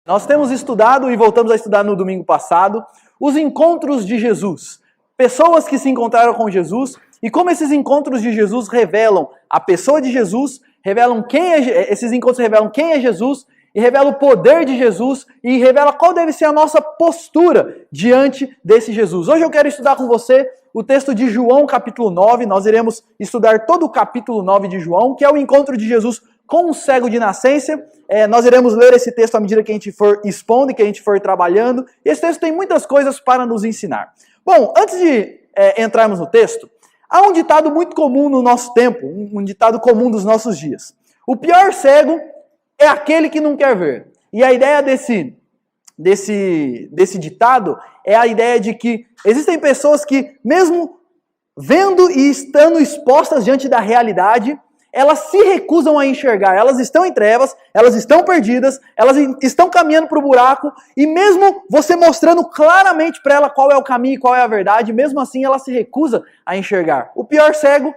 Nós temos estudado e voltamos a estudar no domingo passado os encontros de Jesus. Pessoas que se encontraram com Jesus e como esses encontros de Jesus revelam a pessoa de Jesus, esses encontros revelam quem é Jesus e revelam o poder de Jesus e revela qual deve ser a nossa postura diante desse Jesus. Hoje eu quero estudar com você o texto de João capítulo 9, nós iremos estudar todo o capítulo 9 de João, que é o encontro de Jesus com um cego de nascença. Nós iremos ler esse texto à medida que a gente for expondo e que a gente for trabalhando. Esse texto tem muitas coisas para nos ensinar. Bom, antes de entrarmos no texto, há um ditado muito comum no nosso tempo, um ditado comum dos nossos dias. O pior cego é aquele que não quer ver. E a ideia desse ditado é a ideia de que existem pessoas que, mesmo vendo e estando expostas diante da realidade, elas se recusam a enxergar, elas estão em trevas, elas estão perdidas, elas estão caminhando para o buraco, e mesmo você mostrando claramente para ela qual é o caminho e qual é a verdade, mesmo assim ela se recusa a enxergar. O pior cego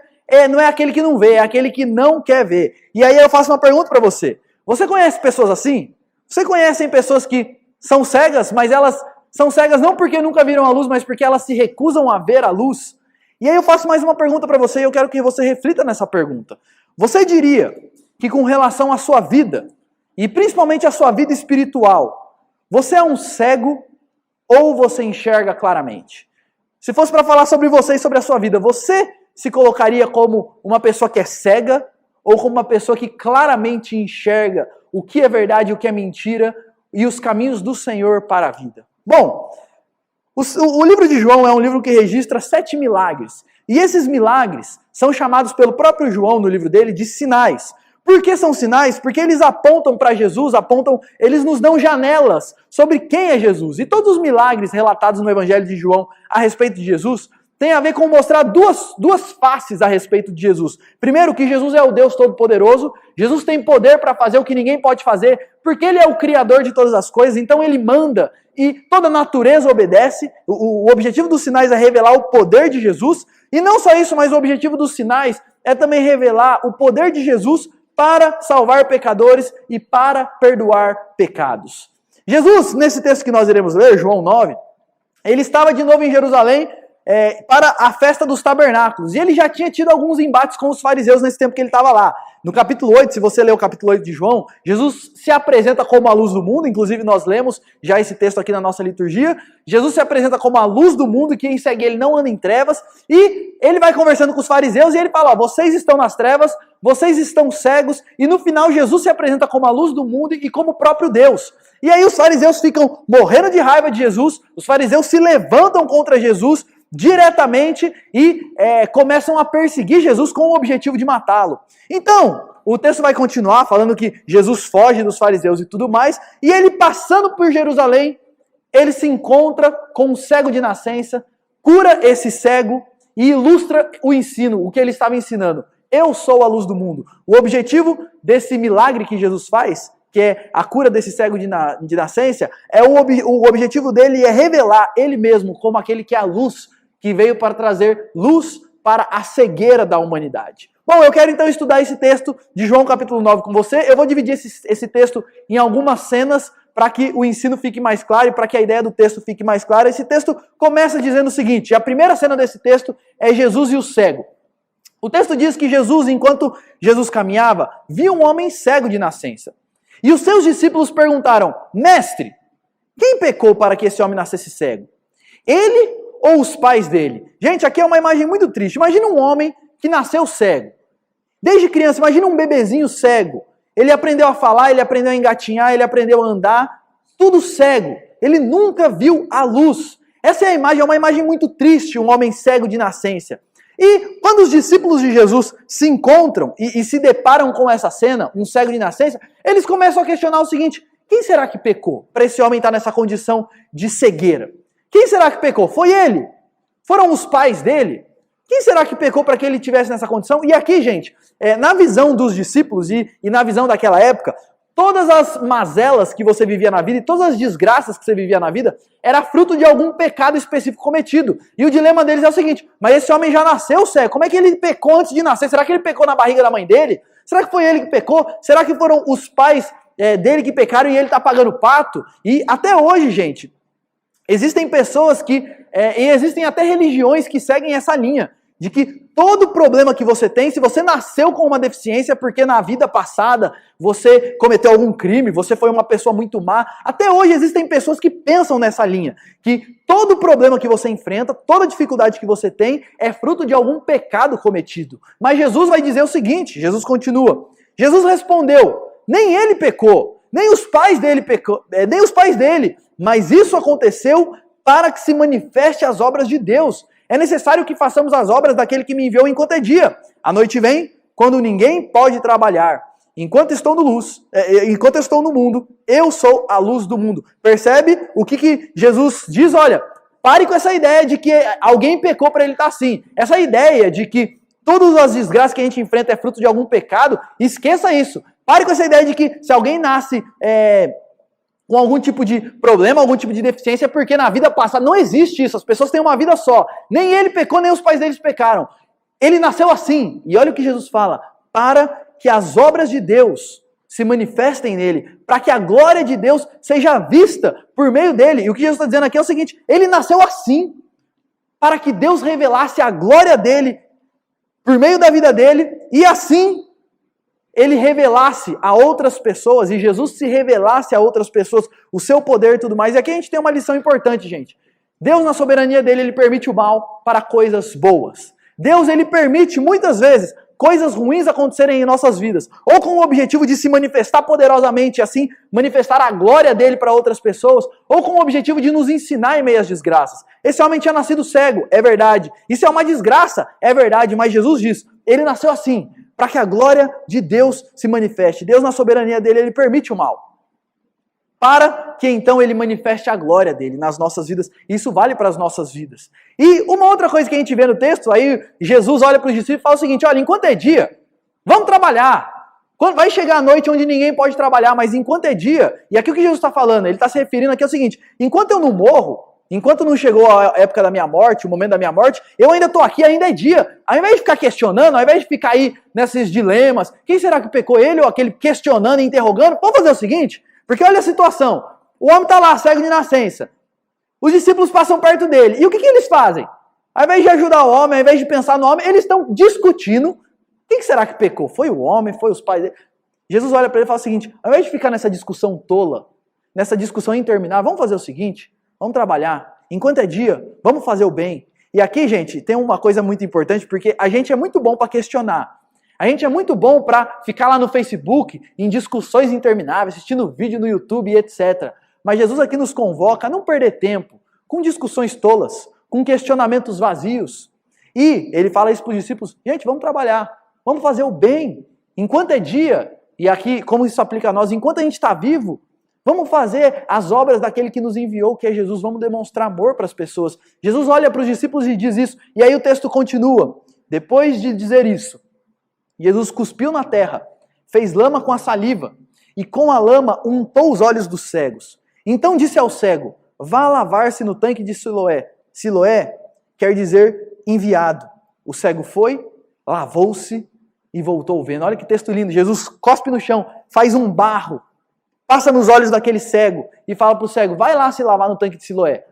não é aquele que não vê, é aquele que não quer ver. E aí eu faço uma pergunta para você. Você conhece pessoas assim? Você conhece pessoas que são cegas, mas elas são cegas não porque nunca viram a luz, mas porque elas se recusam a ver a luz? E aí eu faço mais uma pergunta para você e eu quero que você reflita nessa pergunta. Você diria que com relação à sua vida, e principalmente à sua vida espiritual, você é um cego ou você enxerga claramente? Se fosse para falar sobre você e sobre a sua vida, você se colocaria como uma pessoa que é cega ou como uma pessoa que claramente enxerga o que é verdade e o que é mentira e os caminhos do Senhor para a vida? Bom, o livro de João é um livro que registra 7 milagres. E esses milagres são chamados pelo próprio João, no livro dele, de sinais. Por que são sinais? Porque eles apontam para Jesus, eles nos dão janelas sobre quem é Jesus. E todos os milagres relatados no Evangelho de João a respeito de Jesus têm a ver com mostrar duas faces a respeito de Jesus. Primeiro, que Jesus é o Deus Todo-Poderoso. Jesus tem poder para fazer o que ninguém pode fazer, porque Ele é o Criador de todas as coisas, então Ele manda e toda a natureza obedece. O objetivo dos sinais é revelar o poder de Jesus. E não só isso, mas o objetivo dos sinais é também revelar o poder de Jesus para salvar pecadores e para perdoar pecados. Jesus, nesse texto que nós iremos ler, João 9, ele estava de novo em Jerusalém para a festa dos tabernáculos. E ele já tinha tido alguns embates com os fariseus nesse tempo que ele estava lá. No capítulo 8, se você ler o capítulo 8 de João, Jesus se apresenta como a luz do mundo, inclusive nós lemos já esse texto aqui na nossa liturgia. Jesus se apresenta como a luz do mundo, e quem segue ele não anda em trevas, e ele vai conversando com os fariseus e ele fala, vocês estão nas trevas, vocês estão cegos, e no final Jesus se apresenta como a luz do mundo e como o próprio Deus. E aí os fariseus ficam morrendo de raiva de Jesus, os fariseus se levantam contra Jesus diretamente e começam a perseguir Jesus com o objetivo de matá-lo. Então, o texto vai continuar falando que Jesus foge dos fariseus e tudo mais, e ele passando por Jerusalém, ele se encontra com um cego de nascença, cura esse cego e ilustra o ensino, o que ele estava ensinando. Eu sou a luz do mundo. O objetivo desse milagre que Jesus faz, que é a cura desse cego de nascença, o objetivo dele é revelar ele mesmo como aquele que é a luz, que veio para trazer luz para a cegueira da humanidade. Bom, eu quero então estudar esse texto de João capítulo 9 com você. Eu vou dividir esse texto em algumas cenas para que o ensino fique mais claro e para que a ideia do texto fique mais clara. Esse texto começa dizendo o seguinte, a primeira cena desse texto é Jesus e o cego. O texto diz que Jesus, enquanto Jesus caminhava, viu um homem cego de nascença. E os seus discípulos perguntaram, mestre, quem pecou para que esse homem nascesse cego? Ele ou os pais dele? Gente, aqui é uma imagem muito triste. Imagina um homem que nasceu cego. Desde criança, imagina um bebezinho cego. Ele aprendeu a falar, ele aprendeu a engatinhar, ele aprendeu a andar, tudo cego. Ele nunca viu a luz. Essa é uma imagem muito triste, um homem cego de nascença. E quando os discípulos de Jesus se encontram e se deparam com essa cena, um cego de nascença, eles começam a questionar o seguinte, quem será que pecou para esse homem estar nessa condição de cegueira? Quem será que pecou? Foi ele? Foram os pais dele? Quem será que pecou para que ele estivesse nessa condição? E aqui, gente, na visão dos discípulos e na visão daquela época, todas as mazelas que você vivia na vida e todas as desgraças que você vivia na vida era fruto de algum pecado específico cometido. E o dilema deles é o seguinte, mas esse homem já nasceu cego, como é que ele pecou antes de nascer? Será que ele pecou na barriga da mãe dele? Será que foi ele que pecou? Será que foram os pais dele que pecaram e ele está pagando pato. E até hoje, gente, existem pessoas e existem até religiões que seguem essa linha, de que todo problema que você tem, se você nasceu com uma deficiência porque na vida passada você cometeu algum crime, você foi uma pessoa muito má, até hoje existem pessoas que pensam nessa linha, que todo problema que você enfrenta, toda dificuldade que você tem é fruto de algum pecado cometido. Mas Jesus vai dizer o seguinte, Jesus continua, Jesus respondeu, nem ele pecou, nem os pais dele mas isso aconteceu para que se manifeste as obras de Deus. É necessário que façamos as obras daquele que me enviou enquanto é dia. A noite vem, quando ninguém pode trabalhar. Enquanto estou no mundo, eu sou a luz do mundo. Percebe o que Jesus diz? Olha, pare com essa ideia de que alguém pecou para ele estar assim. Essa ideia de que todas as desgraças que a gente enfrenta é fruto de algum pecado, esqueça isso. Pare com essa ideia de que se alguém nasce com algum tipo de problema, algum tipo de deficiência, porque na vida passada não existe isso, as pessoas têm uma vida só. Nem ele pecou, nem os pais deles pecaram. Ele nasceu assim. E olha o que Jesus fala, para que as obras de Deus se manifestem nele, para que a glória de Deus seja vista por meio dele. E o que Jesus está dizendo aqui é o seguinte, ele nasceu assim, para que Deus revelasse a glória dele por meio da vida dele, e assim ele revelasse a outras pessoas, e Jesus se revelasse a outras pessoas o seu poder e tudo mais. E aqui a gente tem uma lição importante, gente. Deus, na soberania dele, ele permite o mal para coisas boas. Deus, ele permite, muitas vezes, coisas ruins acontecerem em nossas vidas, ou com o objetivo de se manifestar poderosamente, assim, manifestar a glória dele para outras pessoas, ou com o objetivo de nos ensinar em meio às desgraças. Esse homem tinha nascido cego, é verdade. Isso é uma desgraça, é verdade, mas Jesus diz, ele nasceu assim, para que a glória de Deus se manifeste. Deus, na soberania dele, ele permite o mal. Para que então ele manifeste a glória dele nas nossas vidas. Isso vale para as nossas vidas. E uma outra coisa que a gente vê no texto, aí Jesus olha para os discípulos e fala o seguinte, olha, enquanto é dia, vamos trabalhar. Quando vai chegar a noite onde ninguém pode trabalhar, mas enquanto é dia, e aqui o que Jesus está falando, ele está se referindo aqui ao seguinte, enquanto eu não morro, enquanto não chegou a época da minha morte, o momento da minha morte, eu ainda estou aqui, ainda é dia. Ao invés de ficar questionando, ao invés de ficar aí nesses dilemas, quem será que pecou, ele ou aquele questionando e interrogando? Vamos fazer o seguinte, porque olha a situação, o homem está lá, cego de nascença, os discípulos passam perto dele, e o que eles fazem? Ao invés de ajudar o homem, ao invés de pensar no homem, eles estão discutindo, quem será que pecou? Foi o homem, foi os pais dele? Jesus olha para ele e fala o seguinte, ao invés de ficar nessa discussão tola, nessa discussão interminável, vamos fazer o seguinte, vamos trabalhar. Enquanto é dia, vamos fazer o bem. E aqui, gente, tem uma coisa muito importante, porque a gente é muito bom para questionar. A gente é muito bom para ficar lá no Facebook, em discussões intermináveis, assistindo vídeo no YouTube e etc. Mas Jesus aqui nos convoca a não perder tempo com discussões tolas, com questionamentos vazios. E ele fala isso para os discípulos, gente, vamos trabalhar, vamos fazer o bem. Enquanto é dia, e aqui, como isso aplica a nós, enquanto a gente está vivo, vamos fazer as obras daquele que nos enviou, que é Jesus. Vamos demonstrar amor para as pessoas. Jesus olha para os discípulos e diz isso. E aí o texto continua. Depois de dizer isso, Jesus cuspiu na terra, fez lama com a saliva, e com a lama untou os olhos dos cegos. Então disse ao cego, vá lavar-se no tanque de Siloé. Siloé quer dizer enviado. O cego foi, lavou-se e voltou vendo. Olha que texto lindo. Jesus cospe no chão, faz um barro, passa nos olhos daquele cego e fala para o cego, vai lá se lavar no tanque de Siloé,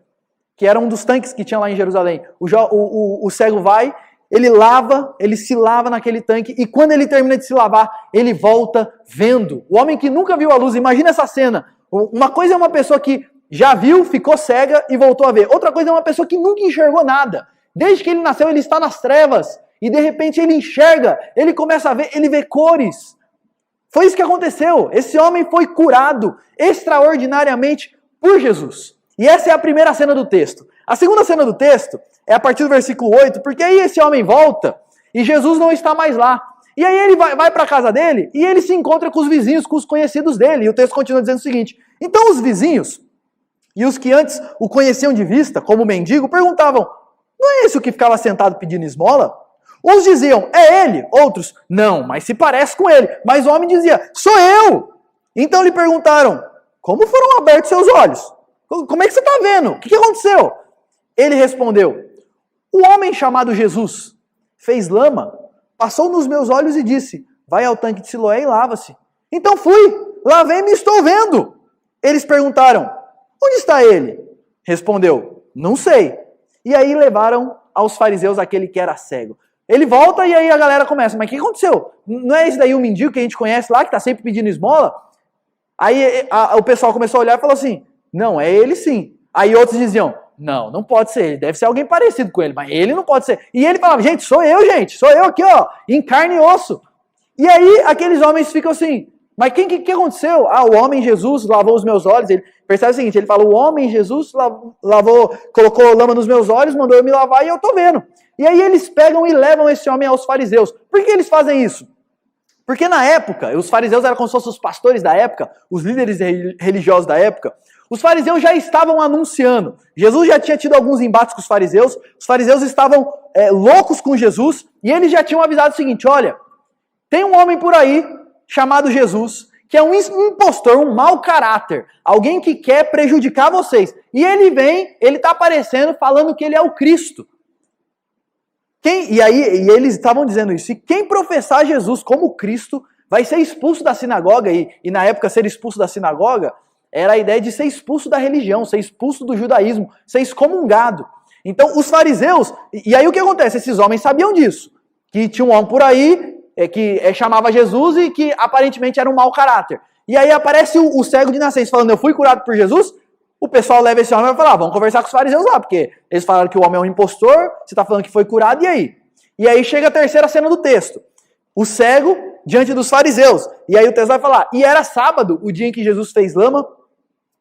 que era um dos tanques que tinha lá em Jerusalém. O cego vai, ele se lava naquele tanque e quando ele termina de se lavar, ele volta vendo. O homem que nunca viu a luz, imagina essa cena. Uma coisa é uma pessoa que já viu, ficou cega e voltou a ver. Outra coisa é uma pessoa que nunca enxergou nada. Desde que ele nasceu, ele está nas trevas e de repente ele enxerga, ele começa a ver, ele vê cores. Foi isso que aconteceu. Esse homem foi curado extraordinariamente por Jesus. E essa é a primeira cena do texto. A segunda cena do texto é a partir do versículo 8, porque aí esse homem volta e Jesus não está mais lá. E aí ele vai para a casa dele e ele se encontra com os vizinhos, com os conhecidos dele. E o texto continua dizendo o seguinte, então os vizinhos e os que antes o conheciam de vista, como mendigo, perguntavam, não é esse o que ficava sentado pedindo esmola? Uns diziam, é ele. Outros, não, mas se parece com ele. Mas o homem dizia, sou eu. Então lhe perguntaram, como foram abertos seus olhos? Como é que você está vendo? O que aconteceu? Ele respondeu, o homem chamado Jesus fez lama, passou nos meus olhos e disse, vai ao tanque de Siloé e lava-se. Então fui, lavei-me e estou vendo. Eles perguntaram, onde está ele? Respondeu, não sei. E aí levaram aos fariseus aquele que era cego. Ele volta e aí a galera começa, mas o que aconteceu? Não é esse daí o mendigo que a gente conhece lá, que está sempre pedindo esmola? Aí o pessoal começou a olhar e falou assim, não, é ele sim. Aí outros diziam, não pode ser ele, deve ser alguém parecido com ele, mas ele não pode ser. E ele falava, gente, sou eu aqui, ó, em carne e osso. E aí aqueles homens ficam assim, mas que aconteceu? Ah, o homem Jesus lavou os meus olhos. Ele percebe o seguinte, ele fala, o homem Jesus colocou lama nos meus olhos, mandou eu me lavar e eu tô vendo. E aí eles pegam e levam esse homem aos fariseus. Por que eles fazem isso? Porque na época, os fariseus eram como se fossem os pastores da época, os líderes religiosos da época, os fariseus já estavam anunciando. Jesus já tinha tido alguns embates com os fariseus estavam loucos com Jesus, e eles já tinham avisado o seguinte, olha, tem um homem por aí, chamado Jesus, que é um impostor, um mau caráter, alguém que quer prejudicar vocês. E ele vem, ele está aparecendo falando que ele é o Cristo. E eles estavam dizendo isso. E quem professar Jesus como Cristo vai ser expulso da sinagoga. E na época ser expulso da sinagoga era a ideia de ser expulso da religião, ser expulso do judaísmo, ser excomungado. Então os fariseus, e aí o que acontece? Esses homens sabiam disso. Que tinha um homem por aí que chamava Jesus e que aparentemente era um mau caráter. E aí aparece o cego de nascença falando, eu fui curado por Jesus. O pessoal leva esse homem e vai falar, vamos conversar com os fariseus lá, porque eles falaram que o homem é um impostor, você está falando que foi curado, e aí? E aí chega a terceira cena do texto. O cego diante dos fariseus. E aí o texto vai falar, e era sábado, o dia em que Jesus fez lama,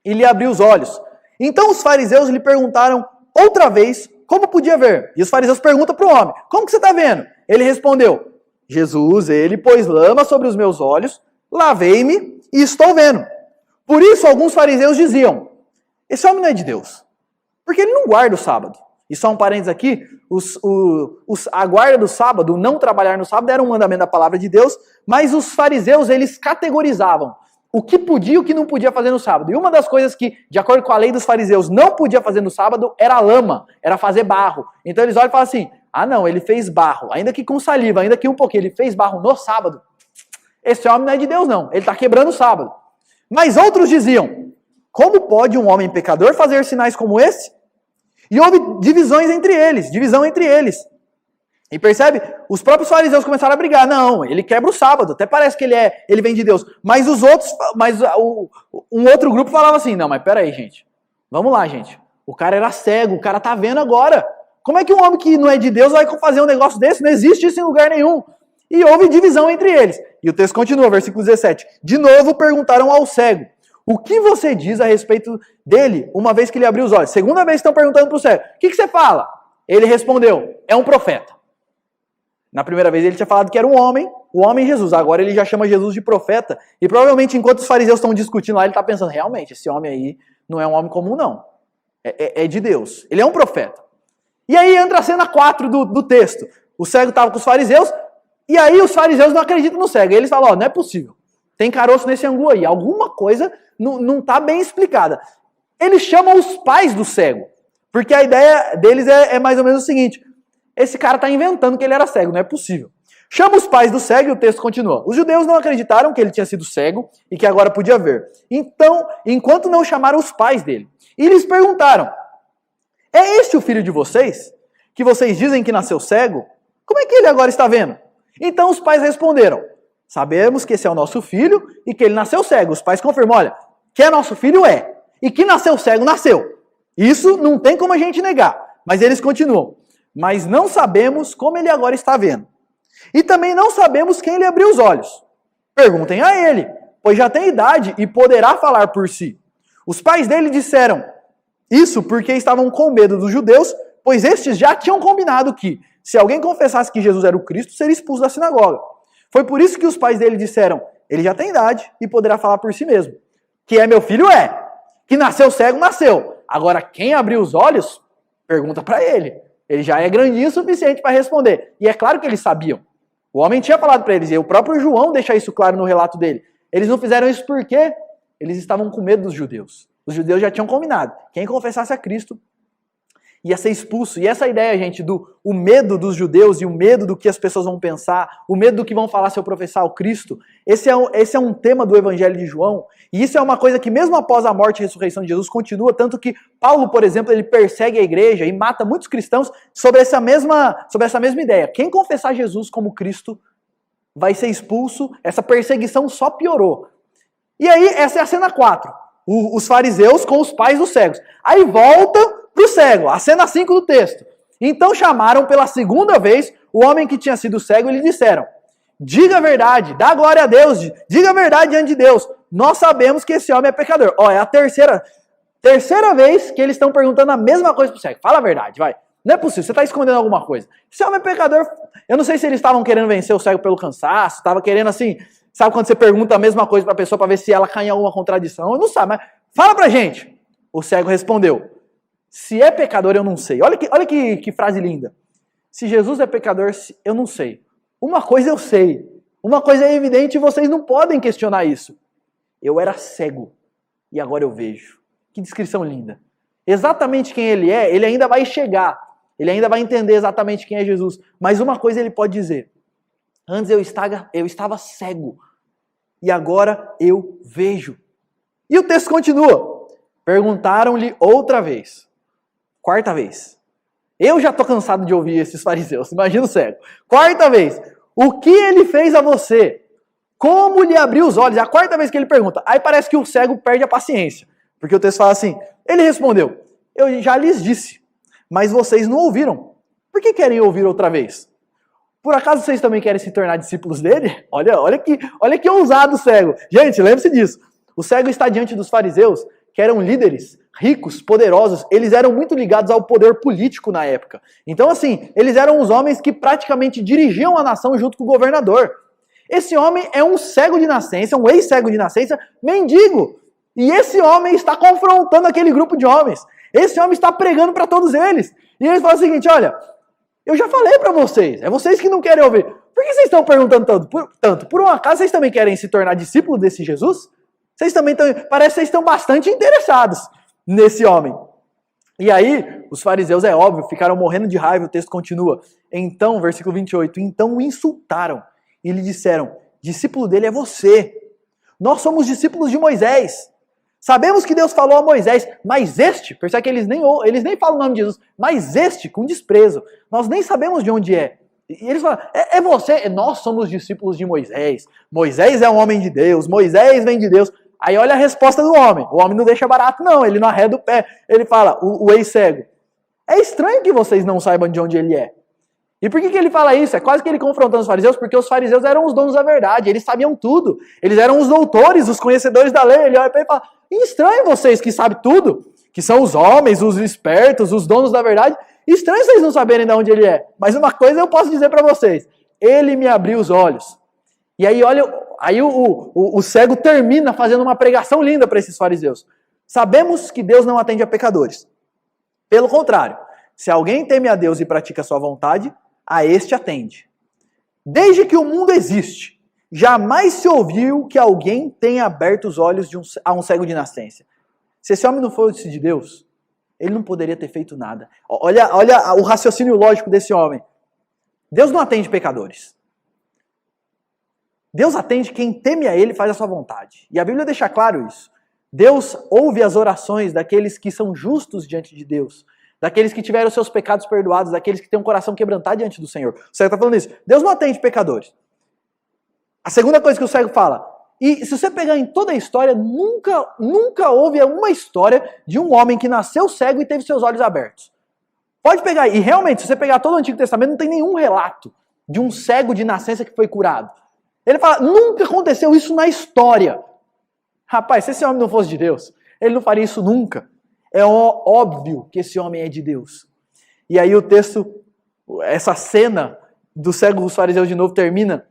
e lhe abriu os olhos. Então os fariseus lhe perguntaram outra vez como podia ver. E os fariseus perguntam para o homem, como que você está vendo? Ele respondeu, Jesus, ele pôs lama sobre os meus olhos, lavei-me e estou vendo. Por isso alguns fariseus diziam, esse homem não é de Deus, porque ele não guarda o sábado. E só um parênteses aqui, a guarda do sábado, o não trabalhar no sábado, era um mandamento da palavra de Deus, mas os fariseus, eles categorizavam o que podia e o que não podia fazer no sábado. E uma das coisas que, de acordo com a lei dos fariseus, não podia fazer no sábado era lama, era fazer barro. Então eles olham e falam assim, ah não, ele fez barro, ainda que com saliva, ainda que um pouquinho, ele fez barro no sábado. Esse homem não é de Deus não, ele está quebrando o sábado. Mas outros diziam, como pode um homem pecador fazer sinais como esse? E houve divisão entre eles. E percebe? Os próprios fariseus começaram a brigar. Não, ele quebra o sábado, até parece que ele vem de Deus. Mas um outro grupo falava assim, não, mas peraí, gente. Vamos lá, gente. O cara era cego, o cara tá vendo agora. Como é que um homem que não é de Deus vai fazer um negócio desse? Não existe isso em lugar nenhum. E houve divisão entre eles. E o texto continua, versículo 17. De novo perguntaram ao cego, o que você diz a respeito dele, uma vez que ele abriu os olhos? Segunda vez estão perguntando para o cego, o que você fala? Ele respondeu, é um profeta. Na primeira vez ele tinha falado que era um homem, o homem Jesus. Agora ele já chama Jesus de profeta. E provavelmente enquanto os fariseus estão discutindo lá, ele está pensando, realmente, esse homem aí não é um homem comum não. É de Deus. Ele é um profeta. E aí entra a cena 4 do texto. O cego estava com os fariseus, e aí os fariseus não acreditam no cego. E eles falam, não é possível. Tem caroço nesse angu aí. Alguma coisa não está bem explicada. Eles chamam os pais do cego. Porque a ideia deles é mais ou menos o seguinte. Esse cara está inventando que ele era cego. Não é possível. Chama os pais do cego e o texto continua. Os judeus não acreditaram que ele tinha sido cego e que agora podia ver. Então, enquanto não chamaram os pais dele. E lhes perguntaram, é este o filho de vocês? Que vocês dizem que nasceu cego? Como é que ele agora está vendo? Então os pais responderam, sabemos que esse é o nosso filho e que ele nasceu cego. Os pais confirmam, olha, que é nosso filho é. E que nasceu cego, nasceu. Isso não tem como a gente negar. Mas eles continuam. Mas não sabemos como ele agora está vendo. E também não sabemos quem lhe abriu os olhos. Perguntem a ele, pois já tem idade e poderá falar por si. Os pais dele disseram isso porque estavam com medo dos judeus, pois estes já tinham combinado que, se alguém confessasse que Jesus era o Cristo, seria expulso da sinagoga. Foi por isso que os pais dele disseram, ele já tem idade e poderá falar por si mesmo. Que é meu filho é. Que nasceu cego, nasceu. Agora, quem abriu os olhos, pergunta para ele. Ele já é grandinho o suficiente para responder. E é claro que eles sabiam. O homem tinha falado para eles, e o próprio João deixa isso claro no relato dele. Eles não fizeram isso porque eles estavam com medo dos judeus. Os judeus já tinham combinado. Quem confessasse a Cristo ia ser expulso. E essa ideia, gente, o medo dos judeus e o medo do que as pessoas vão pensar, o medo do que vão falar se eu professar o Cristo, esse é um tema do Evangelho de João. E isso é uma coisa que mesmo após a morte e ressurreição de Jesus continua, tanto que Paulo, por exemplo, ele persegue a igreja e mata muitos cristãos sobre essa mesma ideia. Quem confessar Jesus como Cristo vai ser expulso, essa perseguição só piorou. E aí, essa é a cena 4. Os fariseus com os pais dos cegos. Aí volta pro cego, a cena 5 do texto. Então chamaram pela segunda vez o homem que tinha sido cego e lhe disseram: diga a verdade, dá glória a Deus, diga a verdade diante de Deus. Nós sabemos que esse homem é pecador. Ó, é a terceira vez que eles estão perguntando a mesma coisa pro cego. Fala a verdade, vai. Não é possível, você está escondendo alguma coisa. Esse homem é pecador. Eu não sei se eles estavam querendo vencer o cego pelo cansaço, estavam querendo assim, sabe quando você pergunta a mesma coisa para a pessoa para ver se ela cai em alguma contradição? Eu não sei, mas fala pra gente. O cego respondeu: se é pecador, eu não sei. Olha que frase linda. Se Jesus é pecador, eu não sei. Uma coisa eu sei. Uma coisa é evidente e vocês não podem questionar isso. Eu era cego e agora eu vejo. Que descrição linda. Exatamente quem ele é, ele ainda vai chegar. Ele ainda vai entender exatamente quem é Jesus. Mas uma coisa ele pode dizer: antes eu estava cego e agora eu vejo. E o texto continua. Perguntaram-lhe outra vez. Quarta vez. Eu já estou cansado de ouvir esses fariseus. Imagina o cego. Quarta vez. O que ele fez a você? Como lhe abriu os olhos? É a quarta vez que ele pergunta. Aí parece que o cego perde a paciência. Porque o texto fala assim. Ele respondeu: eu já lhes disse, mas vocês não ouviram. Por que querem ouvir outra vez? Por acaso vocês também querem se tornar discípulos dele? Olha que ousado o cego. Gente, lembre-se disso. O cego está diante dos fariseus, que eram líderes, ricos, poderosos. Eles eram muito ligados ao poder político na época. Então, assim, eles eram os homens que praticamente dirigiam a nação junto com o governador. Esse homem é um cego de nascença, um ex-cego de nascença, mendigo. E esse homem está confrontando aquele grupo de homens. Esse homem está pregando para todos eles. E eles falam o seguinte: olha, eu já falei para vocês, é vocês que não querem ouvir. Por que vocês estão perguntando tanto? Por um acaso vocês também querem se tornar discípulos desse Jesus? Vocês também parece que vocês estão bastante interessados nesse homem. E aí, os fariseus, é óbvio, ficaram morrendo de raiva. O texto continua. Então, versículo 28, então o insultaram e lhe disseram: discípulo dele é você. Nós somos discípulos de Moisés. Sabemos que Deus falou a Moisés, mas este, percebe que eles nem falam o nome de Jesus, mas este, com desprezo, nós nem sabemos de onde é. E eles falam: é você, nós somos discípulos de Moisés. Moisés é um homem de Deus, Moisés vem de Deus. Aí olha a resposta do homem. O homem não deixa barato não, ele não arreda o pé. Ele fala, o ex-cego: é estranho que vocês não saibam de onde ele é. E por que ele fala isso? É quase que ele confrontando os fariseus, porque os fariseus eram os donos da verdade, eles sabiam tudo. Eles eram os doutores, os conhecedores da lei. Ele olha para ele e fala: estranho vocês que sabem tudo, que são os homens, os espertos, os donos da verdade. Estranho vocês não saberem de onde ele é. Mas uma coisa eu posso dizer para vocês: ele me abriu os olhos. E aí, olha, o cego termina fazendo uma pregação linda para esses fariseus. Sabemos que Deus não atende a pecadores. Pelo contrário, se alguém teme a Deus e pratica a sua vontade, a este atende. Desde que o mundo existe, jamais se ouviu que alguém tenha aberto os olhos a um cego de nascença. Se esse homem não fosse de Deus, ele não poderia ter feito nada. Olha o raciocínio lógico desse homem. Deus não atende pecadores. Deus atende quem teme a Ele e faz a sua vontade. E a Bíblia deixa claro isso. Deus ouve as orações daqueles que são justos diante de Deus, daqueles que tiveram seus pecados perdoados, daqueles que têm um coração quebrantado diante do Senhor. O cego está falando isso. Deus não atende pecadores. A segunda coisa que o cego fala: e se você pegar em toda a história, nunca houve uma história de um homem que nasceu cego e teve seus olhos abertos. Pode pegar, e realmente, se você pegar todo o Antigo Testamento, não tem nenhum relato de um cego de nascença que foi curado. Ele fala: nunca aconteceu isso na história. Rapaz, se esse homem não fosse de Deus, ele não faria isso nunca. É óbvio que esse homem é de Deus. E aí o texto, essa cena do cego dos fariseus de novo termina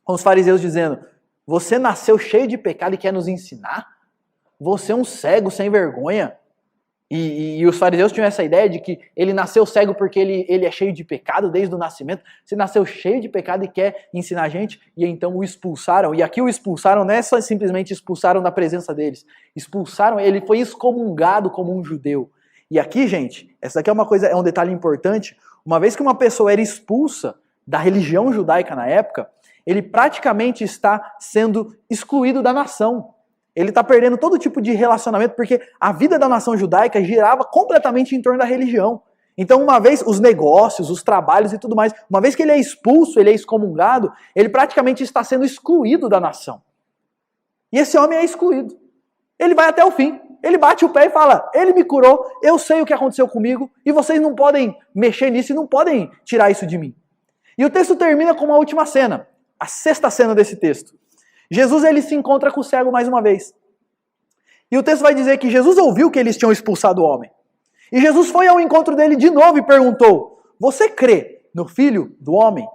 com os fariseus dizendo: você nasceu cheio de pecado e quer nos ensinar? Você é um cego sem vergonha. E os fariseus tinham essa ideia de que ele nasceu cego porque ele é cheio de pecado desde o nascimento. Você nasceu cheio de pecado e quer ensinar a gente? E então o expulsaram. E aqui o expulsaram não é só simplesmente expulsaram da presença deles. Expulsaram, ele foi excomungado como um judeu. E aqui, gente, essa aqui é um detalhe importante. Uma vez que uma pessoa era expulsa da religião judaica na época, ele praticamente está sendo excluído da nação. Ele está perdendo todo tipo de relacionamento, porque a vida da nação judaica girava completamente em torno da religião. Então, uma vez os negócios, os trabalhos e tudo mais, uma vez que ele é expulso, ele é excomungado, ele praticamente está sendo excluído da nação. E esse homem é excluído. Ele vai até o fim. Ele bate o pé e fala, ele me curou, eu sei o que aconteceu comigo, e vocês não podem mexer nisso e não podem tirar isso de mim. E o texto termina com uma última cena, a sexta cena desse texto. Jesus ele se encontra com o cego mais uma vez. E o texto vai dizer que Jesus ouviu que eles tinham expulsado o homem. E Jesus foi ao encontro dele de novo e perguntou, você crê no Filho do Homem?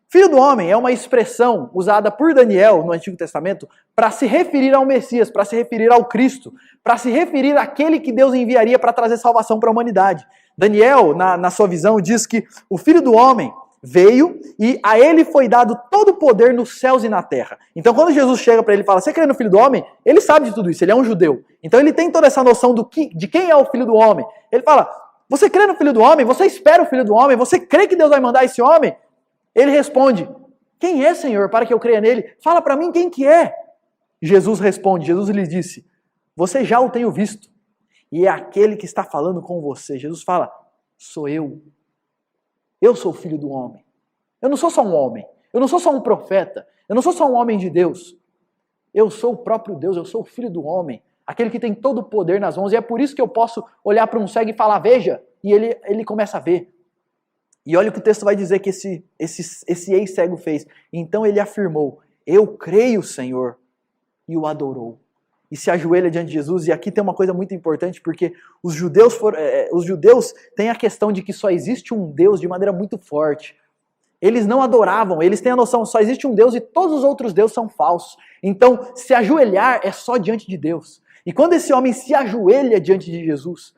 Filho do Homem é uma expressão usada por Daniel no Antigo Testamento para se referir ao Messias, para se referir ao Cristo, para se referir àquele que Deus enviaria para trazer salvação para a humanidade. Daniel, na sua visão, diz que o Filho do Homem veio e a ele foi dado todo o poder nos céus e na terra. Então quando Jesus chega para ele e fala, você crê no Filho do Homem? Ele sabe de tudo isso, ele é um judeu. Então ele tem toda essa noção de quem é o Filho do Homem. Ele fala, você crê no Filho do Homem? Você espera o Filho do Homem? Você crê que Deus vai mandar esse homem? Ele responde, quem é, Senhor, para que eu creia nele? Fala para mim quem que é. Jesus responde, Jesus lhe disse, você já o tenho visto, e é aquele que está falando com você. Jesus fala, sou eu. Eu sou o Filho do Homem. Eu não sou só um homem, eu não sou só um profeta, eu não sou só um homem de Deus. Eu sou o próprio Deus, eu sou o Filho do Homem, aquele que tem todo o poder nas mãos, e é por isso que eu posso olhar para um cego e falar, veja, e ele começa a ver. E olha o que o texto vai dizer que esse ex-cego fez. Então ele afirmou, eu creio, Senhor, e o adorou. E se ajoelha diante de Jesus. E aqui tem uma coisa muito importante, porque os judeus têm a questão de que só existe um Deus de maneira muito forte. Eles não adoravam, eles têm a noção, só existe um Deus e todos os outros deuses são falsos. Então, se ajoelhar é só diante de Deus. E quando esse homem se ajoelha diante de Jesus,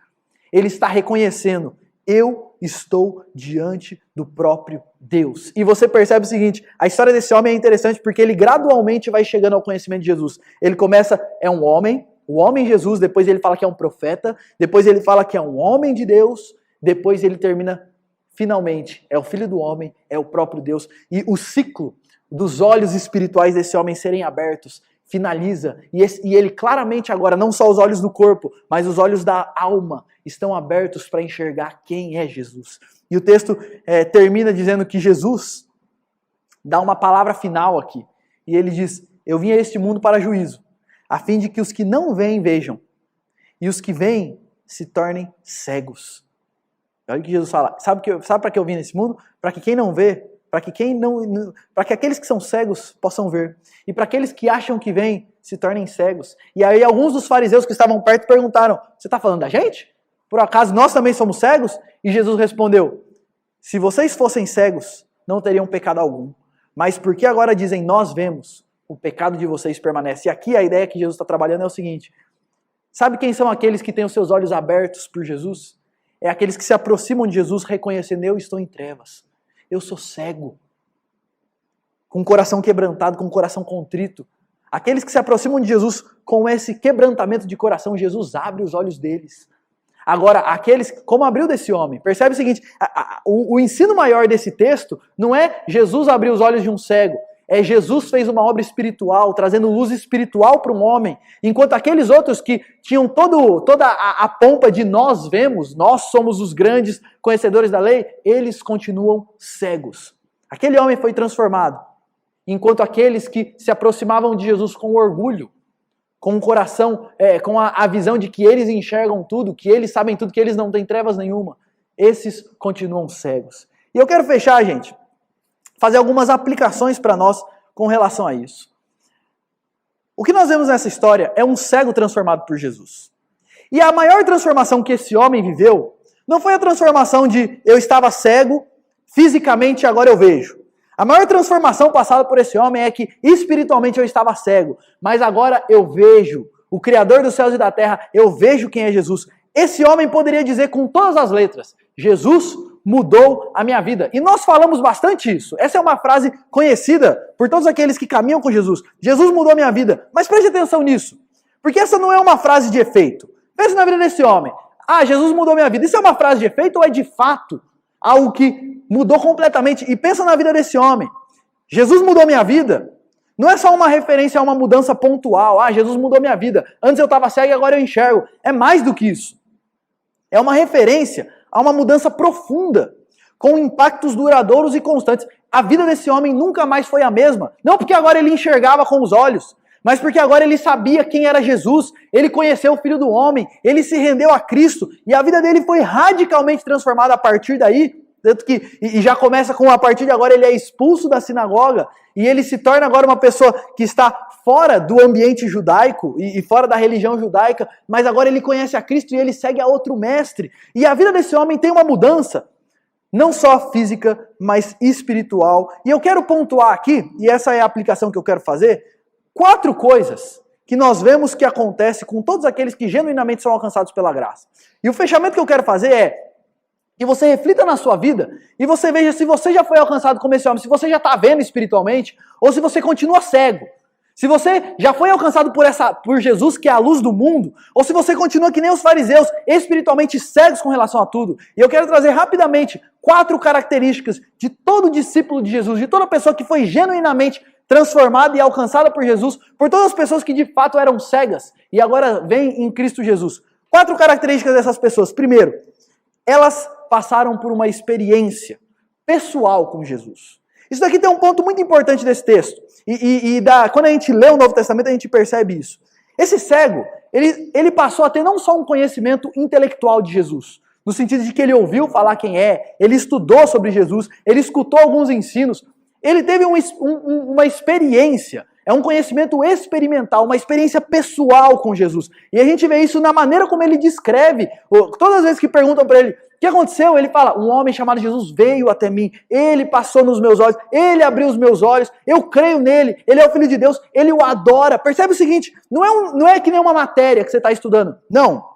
ele está reconhecendo, eu estou diante do próprio Deus. E você percebe o seguinte, a história desse homem é interessante porque ele gradualmente vai chegando ao conhecimento de Jesus. Ele começa, é um homem, o homem Jesus, depois ele fala que é um profeta, depois ele fala que é um homem de Deus, depois ele termina, finalmente, é o Filho do Homem, é o próprio Deus. E o ciclo dos olhos espirituais desse homem serem abertos finaliza, e ele claramente agora, não só os olhos do corpo, mas os olhos da alma estão abertos para enxergar quem é Jesus. E o texto termina dizendo que Jesus dá uma palavra final aqui, e ele diz, eu vim a este mundo para juízo, a fim de que os que não veem vejam, e os que veem se tornem cegos. Olha o que Jesus fala, sabe para que eu vim nesse mundo? Para que quem não vê, para que aqueles que são cegos possam ver. E para aqueles que acham que vêm, se tornem cegos. E aí alguns dos fariseus que estavam perto perguntaram, você está falando da gente? Por acaso nós também somos cegos? E Jesus respondeu, se vocês fossem cegos, não teriam pecado algum. Mas porque agora dizem, nós vemos, o pecado de vocês permanece. E aqui a ideia que Jesus está trabalhando é o seguinte, sabe quem são aqueles que têm os seus olhos abertos por Jesus? É aqueles que se aproximam de Jesus reconhecendo, eu estou em trevas. Eu sou cego, com o coração quebrantado, com o coração contrito. Aqueles que se aproximam de Jesus com esse quebrantamento de coração, Jesus abre os olhos deles. Agora, aqueles, como abriu desse homem, percebe o seguinte, o ensino maior desse texto não é Jesus abrir os olhos de um cego, é Jesus fez uma obra espiritual, trazendo luz espiritual para um homem, enquanto aqueles outros que tinham toda a pompa de nós vemos, nós somos os grandes conhecedores da lei, eles continuam cegos. Aquele homem foi transformado, enquanto aqueles que se aproximavam de Jesus com orgulho, com o coração, com a visão de que eles enxergam tudo, que eles sabem tudo, que eles não têm trevas nenhuma, esses continuam cegos. E eu quero fechar, gente, fazer algumas aplicações para nós com relação a isso. O que nós vemos nessa história é um cego transformado por Jesus. E a maior transformação que esse homem viveu não foi a transformação de eu estava cego, fisicamente agora eu vejo. A maior transformação passada por esse homem é que espiritualmente eu estava cego, mas agora eu vejo o Criador dos céus e da terra, eu vejo quem é Jesus. Esse homem poderia dizer com todas as letras, Jesus mudou a minha vida. E nós falamos bastante isso. Essa é uma frase conhecida por todos aqueles que caminham com Jesus. Jesus mudou a minha vida. Mas preste atenção nisso. Porque essa não é uma frase de efeito. Pense na vida desse homem. Ah, Jesus mudou minha vida. Isso é uma frase de efeito ou é de fato algo que mudou completamente? E pensa na vida desse homem. Jesus mudou minha vida. Não é só uma referência a uma mudança pontual. Ah, Jesus mudou minha vida. Antes eu estava cego e agora eu enxergo. É mais do que isso. É uma referência a uma mudança profunda, com impactos duradouros e constantes. A vida desse homem nunca mais foi a mesma. Não porque agora ele enxergava com os olhos, mas porque agora ele sabia quem era Jesus. Ele conheceu o Filho do Homem. Ele se rendeu a Cristo. E a vida dele foi radicalmente transformada a partir daí. Tanto que, e já começa com, a partir de agora, ele é expulso da sinagoga e ele se torna agora uma pessoa que está fora do ambiente judaico e fora da religião judaica, mas agora ele conhece a Cristo e ele segue a outro mestre. E a vida desse homem tem uma mudança, não só física, mas espiritual. E eu quero pontuar aqui, e essa é a aplicação que eu quero fazer, 4 coisas que nós vemos que acontece com todos aqueles que genuinamente são alcançados pela graça. E o fechamento que eu quero fazer é que você reflita na sua vida e você veja se você já foi alcançado como esse homem, se você já está vendo espiritualmente, ou se você continua cego. Se você já foi alcançado por Jesus, que é a luz do mundo, ou se você continua que nem os fariseus, espiritualmente cegos com relação a tudo. E eu quero trazer rapidamente 4 características de todo discípulo de Jesus, de toda pessoa que foi genuinamente transformada e alcançada por Jesus, por todas as pessoas que de fato eram cegas e agora vêm em Cristo Jesus. 4 características dessas pessoas. Primeiro, elas passaram por uma experiência pessoal com Jesus. Isso daqui tem um ponto muito importante desse texto. Quando a gente lê o Novo Testamento, a gente percebe isso. Esse cego, ele passou a ter não só um conhecimento intelectual de Jesus, no sentido de que ele ouviu falar quem é, ele estudou sobre Jesus, ele escutou alguns ensinos, ele teve uma experiência, é um conhecimento experimental, uma experiência pessoal com Jesus. E a gente vê isso na maneira como ele descreve. Todas as vezes que perguntam para ele, o que aconteceu? Ele fala, um homem chamado Jesus veio até mim, ele passou nos meus olhos, ele abriu os meus olhos, eu creio nele, ele é o Filho de Deus, ele o adora. Percebe o seguinte, não é que nem uma matéria que você está estudando, não.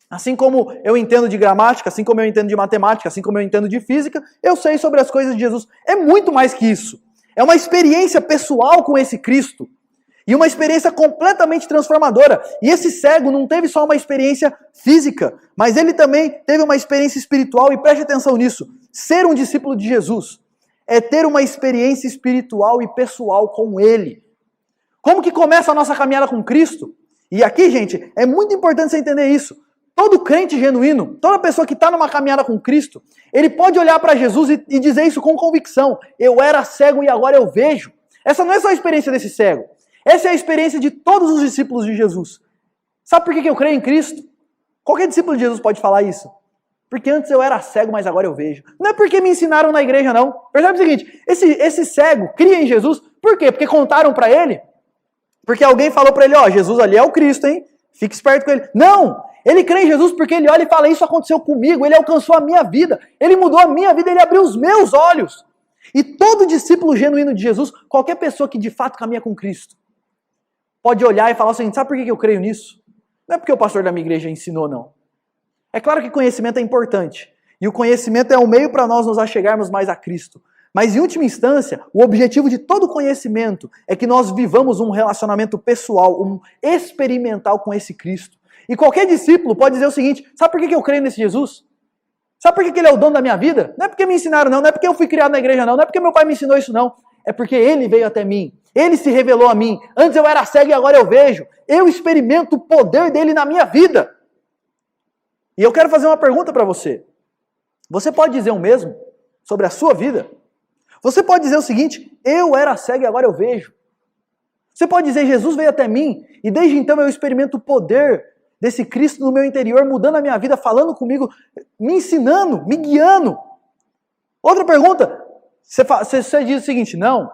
Assim como eu entendo de gramática, assim como eu entendo de matemática, assim como eu entendo de física, eu sei sobre as coisas de Jesus. É muito mais que isso. É uma experiência pessoal com esse Cristo. E uma experiência completamente transformadora. E esse cego não teve só uma experiência física, mas ele também teve uma experiência espiritual. E preste atenção nisso. Ser um discípulo de Jesus é ter uma experiência espiritual e pessoal com Ele. Como que começa a nossa caminhada com Cristo? E aqui, gente, é muito importante você entender isso. Todo crente genuíno, toda pessoa que está numa caminhada com Cristo, ele pode olhar para Jesus e dizer isso com convicção. Eu era cego e agora eu vejo. Essa não é só a experiência desse cego. Essa é a experiência de todos os discípulos de Jesus. Sabe por que eu creio em Cristo? Qualquer discípulo de Jesus pode falar isso. Porque antes eu era cego, mas agora eu vejo. Não é porque me ensinaram na igreja, não. Percebe o seguinte, esse cego cria em Jesus, por quê? Porque contaram para ele? Porque alguém falou para ele, Jesus ali é o Cristo, hein? Fique esperto com ele. Não! Ele crê em Jesus porque ele olha e fala, isso aconteceu comigo, ele alcançou a minha vida, ele mudou a minha vida, ele abriu os meus olhos. E todo discípulo genuíno de Jesus, qualquer pessoa que de fato caminha com Cristo, pode olhar e falar o seguinte, sabe por que eu creio nisso? Não é porque o pastor da minha igreja ensinou, não. É claro que conhecimento é importante, e o conhecimento é um meio para nós nos achegarmos mais a Cristo. Mas em última instância, o objetivo de todo conhecimento é que nós vivamos um relacionamento pessoal, um experimental com esse Cristo. E qualquer discípulo pode dizer o seguinte, sabe por que eu creio nesse Jesus? Sabe por que ele é o dono da minha vida? Não é porque me ensinaram não, não é porque eu fui criado na igreja não, não é porque meu pai me ensinou isso não. É porque ele veio até mim, ele se revelou a mim. Antes eu era cego e agora eu vejo. Eu experimento o poder dele na minha vida. E eu quero fazer uma pergunta para você. Você pode dizer o mesmo sobre a sua vida? Você pode dizer o seguinte, eu era cego e agora eu vejo. Você pode dizer, Jesus veio até mim e desde então eu experimento o poder desse Cristo no meu interior, mudando a minha vida, falando comigo, me ensinando, me guiando. Outra pergunta, você diz o seguinte, não,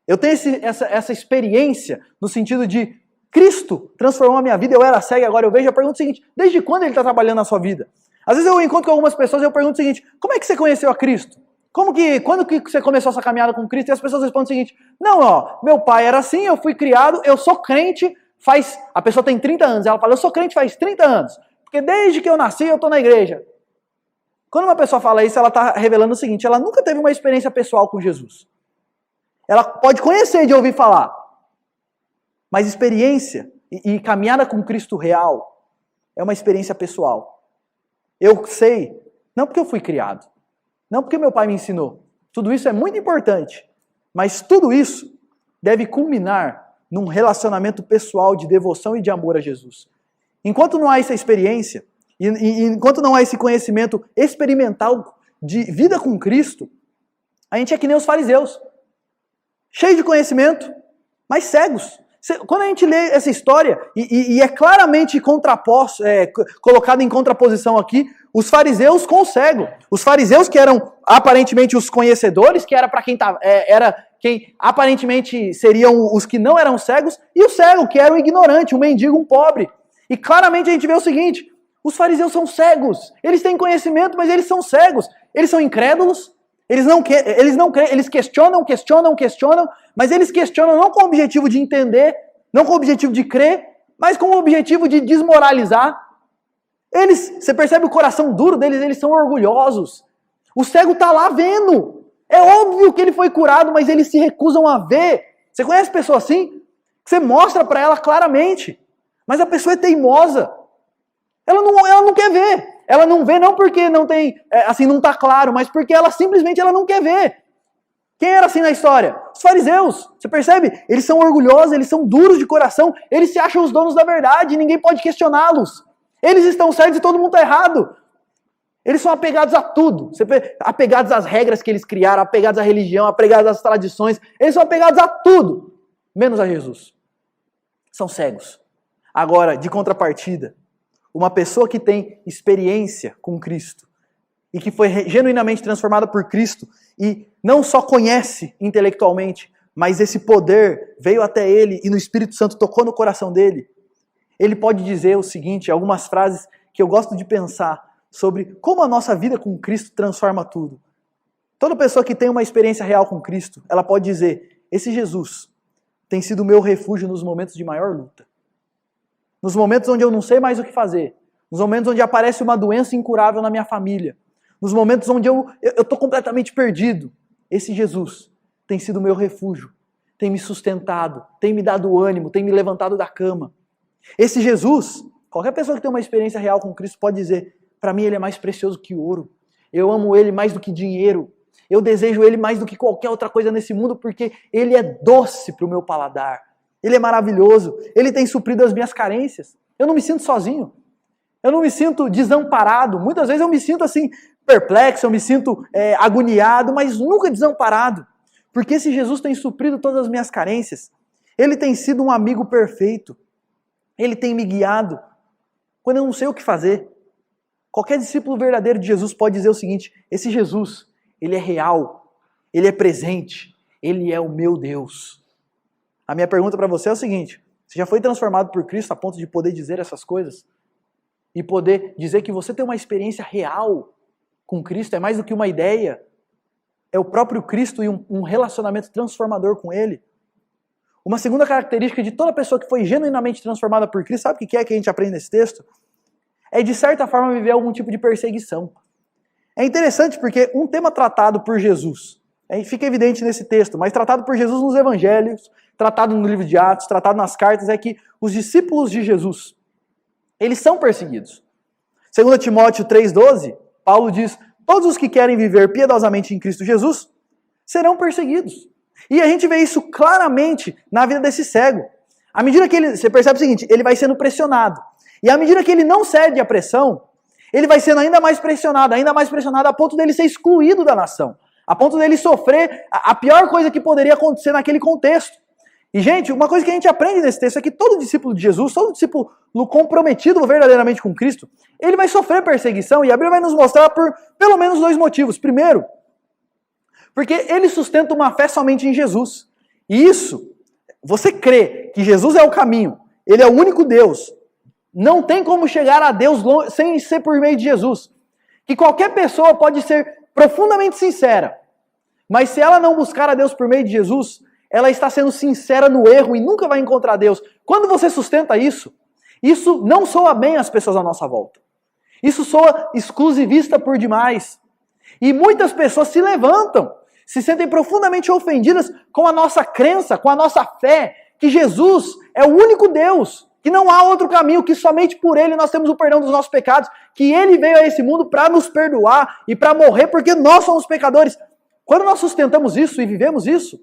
eu tenho essa experiência no sentido de Cristo transformou a minha vida, eu era cego e agora eu vejo. Eu pergunto o seguinte, desde quando ele está trabalhando na sua vida? Às vezes eu encontro com algumas pessoas e eu pergunto o seguinte, como é que você conheceu a Cristo? Quando que você começou essa caminhada com Cristo? E as pessoas respondem o seguinte, não, meu pai era assim, eu fui criado, eu sou crente, a pessoa tem 30 anos, ela fala, eu sou crente faz 30 anos, porque desde que eu nasci eu estou na igreja. Quando uma pessoa fala isso, ela está revelando o seguinte, ela nunca teve uma experiência pessoal com Jesus. Ela pode conhecer de ouvir falar, mas experiência e caminhada com Cristo real é uma experiência pessoal. Eu sei, não porque eu fui criado, não porque meu pai me ensinou. Tudo isso é muito importante, mas tudo isso deve culminar num relacionamento pessoal de devoção e de amor a Jesus. Enquanto não há essa experiência, e enquanto não há esse conhecimento experimental de vida com Cristo, a gente é que nem os fariseus, cheio de conhecimento, mas cegos. Quando a gente lê essa história, e é claramente contraposto, colocado em contraposição aqui, os fariseus com o cego. Os fariseus que eram aparentemente os conhecedores, que era para quem era quem aparentemente seriam os que não eram cegos, e o cego, que era o ignorante, um mendigo, um pobre. E claramente a gente vê o seguinte, os fariseus são cegos. Eles têm conhecimento, mas eles são cegos. Eles são incrédulos. Eles não creem, eles questionam, mas eles questionam não com o objetivo de entender, não com o objetivo de crer, mas com o objetivo de desmoralizar. Você percebe o coração duro deles, eles são orgulhosos. O cego está lá vendo. É óbvio que ele foi curado, mas eles se recusam a ver. Você conhece pessoa assim? Você mostra para ela claramente, mas a pessoa é teimosa. Ela não quer ver. Ela não vê não porque não tem, não está claro, mas porque ela simplesmente não quer ver. Quem era assim na história? Os fariseus. Você percebe? Eles são orgulhosos, eles são duros de coração, eles se acham os donos da verdade, ninguém pode questioná-los. Eles estão certos e todo mundo está errado. Eles são apegados a tudo. Apegados às regras que eles criaram, apegados à religião, apegados às tradições. Eles são apegados a tudo, menos a Jesus. São cegos. Agora, de contrapartida, uma pessoa que tem experiência com Cristo e que foi genuinamente transformada por Cristo e não só conhece intelectualmente, mas esse poder veio até ele e no Espírito Santo tocou no coração dele, ele pode dizer o seguinte, algumas frases que eu gosto de pensar sobre como a nossa vida com Cristo transforma tudo. Toda pessoa que tem uma experiência real com Cristo, ela pode dizer, esse Jesus tem sido o meu refúgio nos momentos de maior luta. Nos momentos onde eu não sei mais o que fazer. Nos momentos onde aparece uma doença incurável na minha família. Nos momentos onde eu estou completamente perdido. Esse Jesus tem sido o meu refúgio. Tem me sustentado. Tem me dado ânimo. Tem me levantado da cama. Esse Jesus, qualquer pessoa que tem uma experiência real com Cristo pode dizer, para mim ele é mais precioso que ouro. Eu amo ele mais do que dinheiro. Eu desejo ele mais do que qualquer outra coisa nesse mundo porque ele é doce para o meu paladar. Ele é maravilhoso, ele tem suprido as minhas carências. Eu não me sinto sozinho, eu não me sinto desamparado. Muitas vezes eu me sinto assim, perplexo, eu me sinto agoniado, mas nunca desamparado. Porque esse Jesus tem suprido todas as minhas carências. Ele tem sido um amigo perfeito. Ele tem me guiado quando eu não sei o que fazer. Qualquer discípulo verdadeiro de Jesus pode dizer o seguinte, esse Jesus, ele é real, ele é presente, ele é o meu Deus. A minha pergunta para você é o seguinte, você já foi transformado por Cristo a ponto de poder dizer essas coisas? E poder dizer que você tem uma experiência real com Cristo, é mais do que uma ideia, é o próprio Cristo e um relacionamento transformador com Ele? Uma segunda característica de toda pessoa que foi genuinamente transformada por Cristo, sabe o que é que a gente aprende nesse texto? É de certa forma viver algum tipo de perseguição. É interessante porque um tema tratado por Jesus, fica evidente nesse texto, mas tratado por Jesus nos evangelhos, tratado no livro de Atos, tratado nas cartas, é que os discípulos de Jesus, eles são perseguidos. 2 Timóteo 3,12, Paulo diz, todos os que querem viver piedosamente em Cristo Jesus serão perseguidos. E a gente vê isso claramente na vida desse cego. À medida que você percebe o seguinte, ele vai sendo pressionado. E à medida que ele não cede à pressão, ele vai sendo ainda mais pressionado a ponto dele ser excluído da nação. A ponto dele sofrer a pior coisa que poderia acontecer naquele contexto. E, gente, uma coisa que a gente aprende nesse texto é que todo discípulo de Jesus, todo discípulo comprometido verdadeiramente com Cristo, ele vai sofrer perseguição, e a Bíblia vai nos mostrar por pelo menos 2 motivos. Primeiro, porque ele sustenta uma fé somente em Jesus. E isso, você crê que Jesus é o caminho, ele é o único Deus, não tem como chegar a Deus sem ser por meio de Jesus. Que qualquer pessoa pode ser profundamente sincera, mas se ela não buscar a Deus por meio de Jesus, ela está sendo sincera no erro e nunca vai encontrar Deus. Quando você sustenta isso não soa bem às pessoas à nossa volta. Isso soa exclusivista por demais. E muitas pessoas se levantam, se sentem profundamente ofendidas com a nossa crença, com a nossa fé, que Jesus é o único Deus. Que não há outro caminho, que somente por Ele nós temos o perdão dos nossos pecados, que Ele veio a esse mundo para nos perdoar e para morrer porque nós somos pecadores. Quando nós sustentamos isso e vivemos isso,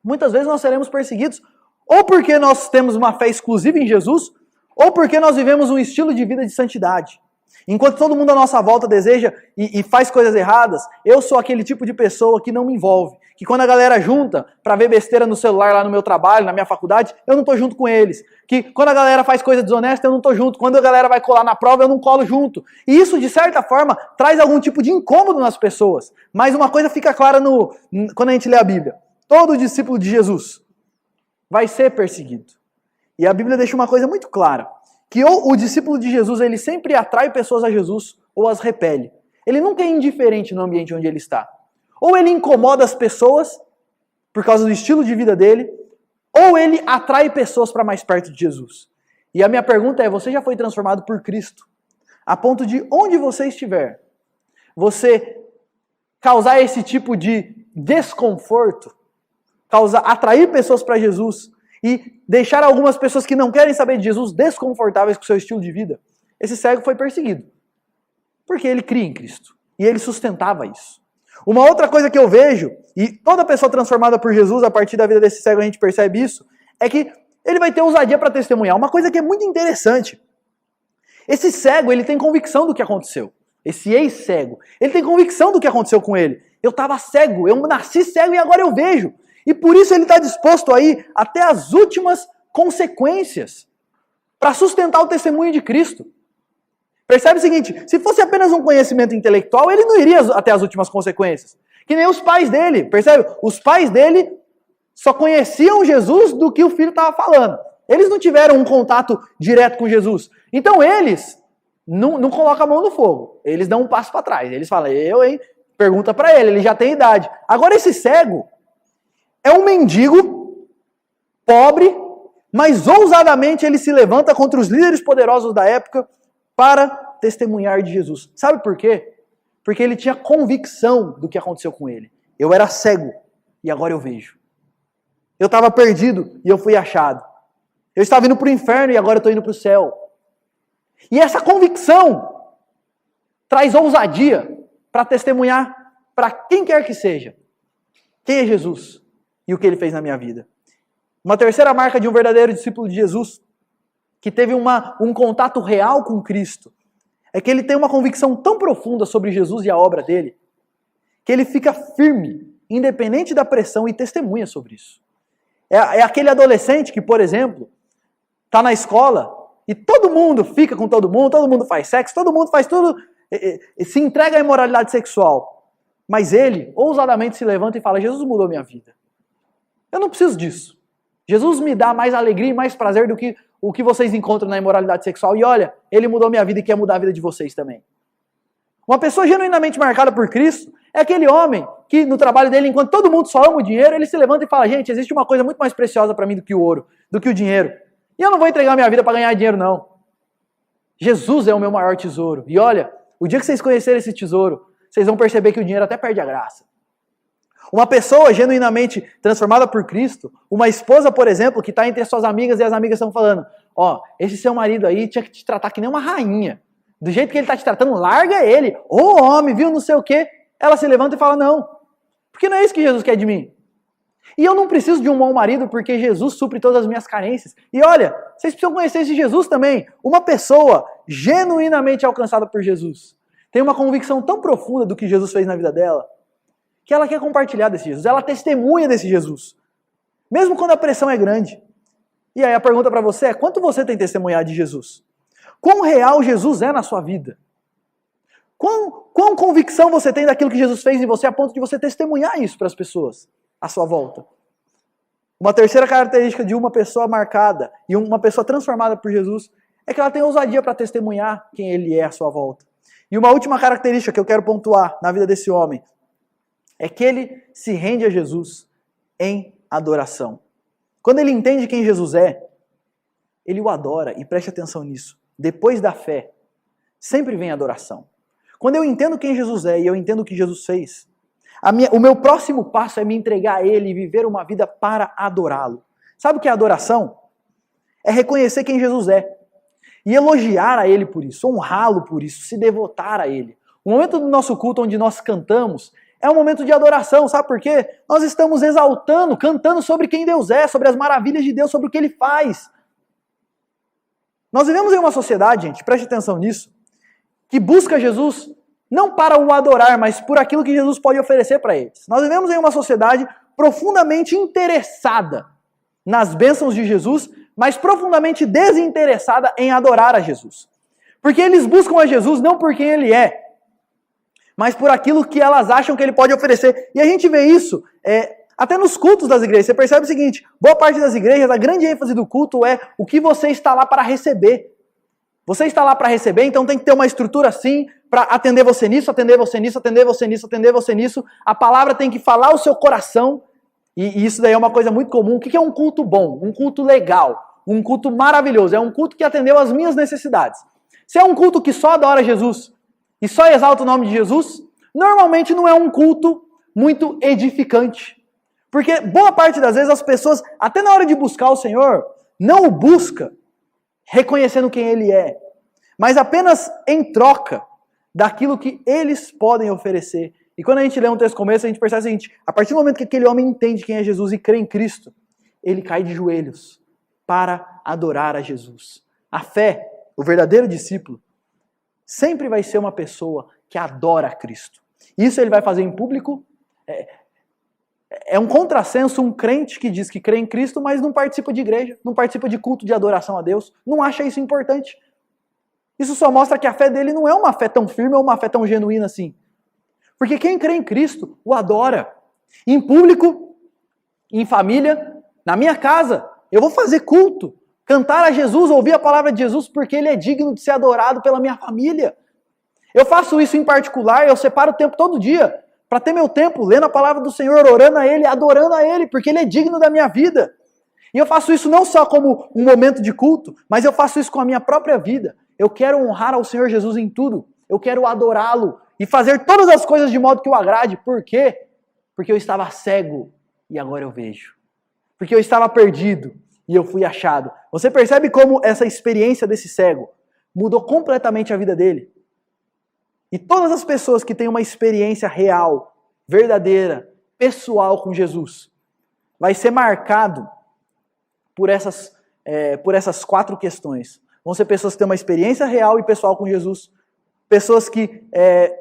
muitas vezes nós seremos perseguidos, ou porque nós temos uma fé exclusiva em Jesus, ou porque nós vivemos um estilo de vida de santidade. Enquanto todo mundo à nossa volta deseja e faz coisas erradas, eu sou aquele tipo de pessoa que não me envolve. Que quando a galera junta pra ver besteira no celular lá no meu trabalho, na minha faculdade, eu não tô junto com eles. Que quando a galera faz coisa desonesta, eu não tô junto. Quando a galera vai colar na prova, eu não colo junto. E isso, de certa forma, traz algum tipo de incômodo nas pessoas. Mas uma coisa fica clara quando a gente lê a Bíblia. Todo discípulo de Jesus vai ser perseguido. E a Bíblia deixa uma coisa muito clara. Que ou o discípulo de Jesus, ele sempre atrai pessoas a Jesus ou as repele. Ele nunca é indiferente no ambiente onde ele está. Ou ele incomoda as pessoas por causa do estilo de vida dele, ou ele atrai pessoas para mais perto de Jesus. E a minha pergunta é, você já foi transformado por Cristo? A ponto de onde você estiver, você causar esse tipo de desconforto, atrair pessoas para Jesus, e deixar algumas pessoas que não querem saber de Jesus desconfortáveis com o seu estilo de vida. Esse cego foi perseguido. Porque ele cria em Cristo. E ele sustentava isso. Uma outra coisa que eu vejo, e toda pessoa transformada por Jesus, a partir da vida desse cego a gente percebe isso, é que ele vai ter ousadia para testemunhar. Uma coisa que é muito interessante. Esse cego, ele tem convicção do que aconteceu. Esse ex-cego, ele tem convicção do que aconteceu com ele. Eu estava cego, eu nasci cego e agora eu vejo. E por isso ele está disposto a ir até as últimas consequências para sustentar o testemunho de Cristo. Percebe o seguinte, se fosse apenas um conhecimento intelectual, ele não iria até as últimas consequências. Que nem os pais dele, percebe? Os pais dele só conheciam Jesus do que o filho estava falando. Eles não tiveram um contato direto com Jesus. Então eles não colocam a mão no fogo. Eles dão um passo para trás. Eles falam, pergunta para ele já tem idade. Agora esse cego é um mendigo, pobre, mas ousadamente ele se levanta contra os líderes poderosos da época para testemunhar de Jesus. Sabe por quê? Porque ele tinha convicção do que aconteceu com ele. Eu era cego e agora eu vejo. Eu estava perdido e eu fui achado. Eu estava indo para o inferno e agora eu estou indo para o céu. E essa convicção traz ousadia para testemunhar para quem quer que seja. Quem é Jesus? E o que ele fez na minha vida. Uma terceira marca de um verdadeiro discípulo de Jesus, que teve um contato real com Cristo, é que ele tem uma convicção tão profunda sobre Jesus e a obra dele, que ele fica firme, independente da pressão, e testemunha sobre isso. É aquele adolescente que, por exemplo, está na escola e todo mundo fica com todo mundo faz sexo, todo mundo faz tudo, se entrega à imoralidade sexual. Mas ele, ousadamente, se levanta e fala, Jesus mudou minha vida. Eu não preciso disso. Jesus me dá mais alegria e mais prazer do que o que vocês encontram na imoralidade sexual. E olha, ele mudou minha vida e quer mudar a vida de vocês também. Uma pessoa genuinamente marcada por Cristo é aquele homem que no trabalho dele, enquanto todo mundo só ama o dinheiro, ele se levanta e fala, gente, existe uma coisa muito mais preciosa para mim do que o ouro, do que o dinheiro. E eu não vou entregar minha vida para ganhar dinheiro, não. Jesus é o meu maior tesouro. E olha, o dia que vocês conhecerem esse tesouro, vocês vão perceber que o dinheiro até perde a graça. Uma pessoa genuinamente transformada por Cristo, uma esposa, por exemplo, que está entre as suas amigas e as amigas estão falando, esse seu marido aí tinha que te tratar que nem uma rainha. Do jeito que ele está te tratando, larga ele. Ô homem, viu, não sei o quê. Ela se levanta e fala, não. Porque não é isso que Jesus quer de mim. E eu não preciso de um bom marido porque Jesus supre todas as minhas carências. E olha, vocês precisam conhecer esse Jesus também. Uma pessoa genuinamente alcançada por Jesus tem uma convicção tão profunda do que Jesus fez na vida dela, que ela quer compartilhar desse Jesus, ela testemunha desse Jesus, mesmo quando a pressão é grande. E aí a pergunta para você é, quanto você tem testemunhado de Jesus? Quão real Jesus é na sua vida? Quão convicção você tem daquilo que Jesus fez em você a ponto de você testemunhar isso para as pessoas à sua volta? Uma terceira característica de uma pessoa marcada e uma pessoa transformada por Jesus é que ela tem ousadia para testemunhar quem ele é à sua volta. E uma última característica que eu quero pontuar na vida desse homem é que ele se rende a Jesus em adoração. Quando ele entende quem Jesus é, ele o adora, e preste atenção nisso. Depois da fé, sempre vem a adoração. Quando eu entendo quem Jesus é e eu entendo o que Jesus fez, o meu próximo passo é me entregar a Ele e viver uma vida para adorá-lo. Sabe o que é adoração? É reconhecer quem Jesus é. E elogiar a Ele por isso, honrá-lo por isso, se devotar a Ele. O momento do nosso culto onde nós cantamos é um momento de adoração, sabe por quê? Nós estamos exaltando, cantando sobre quem Deus é, sobre as maravilhas de Deus, sobre o que Ele faz. Nós vivemos em uma sociedade, gente, preste atenção nisso, que busca Jesus não para o adorar, mas por aquilo que Jesus pode oferecer para eles. Nós vivemos em uma sociedade profundamente interessada nas bênçãos de Jesus, mas profundamente desinteressada em adorar a Jesus. Porque eles buscam a Jesus não por quem Ele é, mas por aquilo que elas acham que Ele pode oferecer. E a gente vê isso até nos cultos das igrejas. Você percebe o seguinte, boa parte das igrejas, a grande ênfase do culto é o que você está lá para receber. Você está lá para receber, então tem que ter uma estrutura assim, para atender você nisso, atender você nisso, atender você nisso, atender você nisso. A palavra tem que falar o seu coração, e isso daí é uma coisa muito comum. O que é um culto bom? Um culto legal, um culto maravilhoso, é um culto que atendeu às minhas necessidades. Se é um culto que só adora Jesus, e só exalta o nome de Jesus, normalmente não é um culto muito edificante. Porque boa parte das vezes as pessoas, até na hora de buscar o Senhor, não o busca reconhecendo quem Ele é, mas apenas em troca daquilo que eles podem oferecer. E quando a gente lê um texto como esse, a gente percebe o seguinte, a partir do momento que aquele homem entende quem é Jesus e crê em Cristo, ele cai de joelhos para adorar a Jesus. A fé, o verdadeiro discípulo, sempre vai ser uma pessoa que adora a Cristo. Isso ele vai fazer em público. É um contrassenso um crente que diz que crê em Cristo, mas não participa de igreja, não participa de culto de adoração a Deus, não acha isso importante. Isso só mostra que a fé dele não é uma fé tão firme ou uma fé tão genuína assim. Porque quem crê em Cristo o adora. Em público, em família, na minha casa, eu vou fazer culto, cantar a Jesus, ouvir a palavra de Jesus, porque Ele é digno de ser adorado pela minha família. Eu faço isso em particular, eu separo o tempo todo dia, para ter meu tempo lendo a palavra do Senhor, orando a Ele, adorando a Ele, porque Ele é digno da minha vida. E eu faço isso não só como um momento de culto, mas eu faço isso com a minha própria vida. Eu quero honrar ao Senhor Jesus em tudo. Eu quero adorá-lo e fazer todas as coisas de modo que o agrade. Por quê? Porque eu estava cego e agora eu vejo. Porque eu estava perdido e eu fui achado. Você percebe como essa experiência desse cego mudou completamente a vida dele? E todas as pessoas que têm uma experiência real, verdadeira, pessoal com Jesus, vai ser marcado por essas 4 questões. Vão ser pessoas que têm uma experiência real e pessoal com Jesus, pessoas que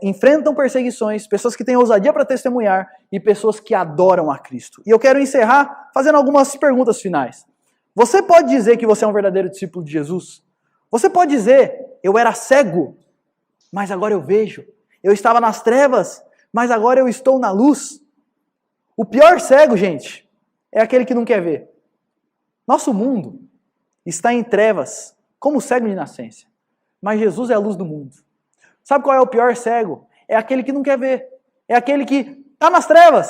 enfrentam perseguições, pessoas que têm ousadia para testemunhar e pessoas que adoram a Cristo. E eu quero encerrar fazendo algumas perguntas finais. Você pode dizer que você é um verdadeiro discípulo de Jesus? Você pode dizer, eu era cego, mas agora eu vejo. Eu estava nas trevas, mas agora eu estou na luz. O pior cego, gente, é aquele que não quer ver. Nosso mundo está em trevas, como cego de nascença. Mas Jesus é a luz do mundo. Sabe qual é o pior cego? É aquele que não quer ver. É aquele que está nas trevas,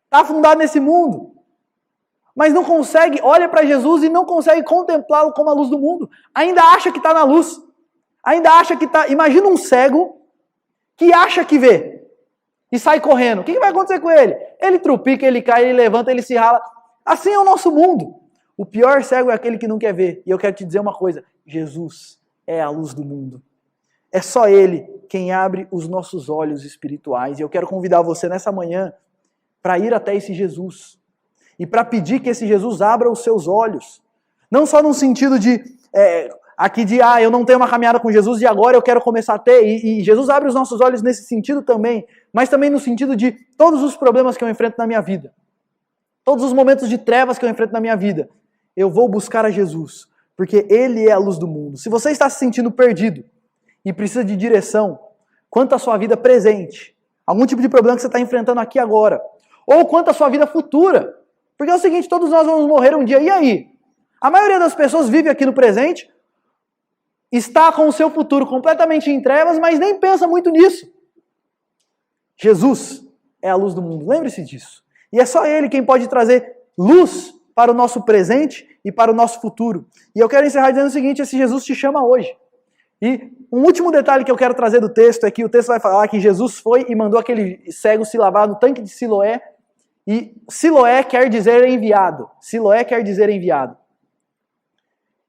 está afundado nesse mundo, mas não consegue, olha para Jesus e não consegue contemplá-lo como a luz do mundo. Ainda acha que está na luz. Ainda acha que está... Imagina um cego que acha que vê e sai correndo. O que vai acontecer com ele? Ele trupica, ele cai, ele levanta, ele se rala. Assim é o nosso mundo. O pior cego é aquele que não quer ver. E eu quero te dizer uma coisa. Jesus é a luz do mundo. É só Ele quem abre os nossos olhos espirituais. E eu quero convidar você nessa manhã para ir até esse Jesus. E para pedir que esse Jesus abra os seus olhos. Não só no sentido de... eu não tenho uma caminhada com Jesus e agora eu quero começar a ter. E Jesus abre os nossos olhos nesse sentido também. Mas também no sentido de todos os problemas que eu enfrento na minha vida. Todos os momentos de trevas que eu enfrento na minha vida. Eu vou buscar a Jesus. Porque Ele é a luz do mundo. Se você está se sentindo perdido e precisa de direção quanto à sua vida presente, algum tipo de problema que você está enfrentando aqui agora, ou quanto à sua vida futura. Porque é o seguinte, todos nós vamos morrer um dia. E aí? A maioria das pessoas vive aqui no presente, está com o seu futuro completamente em trevas, mas nem pensa muito nisso. Jesus é a luz do mundo, lembre-se disso. E é só Ele quem pode trazer luz para o nosso presente e para o nosso futuro. E eu quero encerrar dizendo o seguinte, esse Jesus te chama hoje. E um último detalhe que eu quero trazer do texto é que o texto vai falar que Jesus foi e mandou aquele cego se lavar no tanque de Siloé. E Siloé quer dizer enviado. Siloé quer dizer enviado.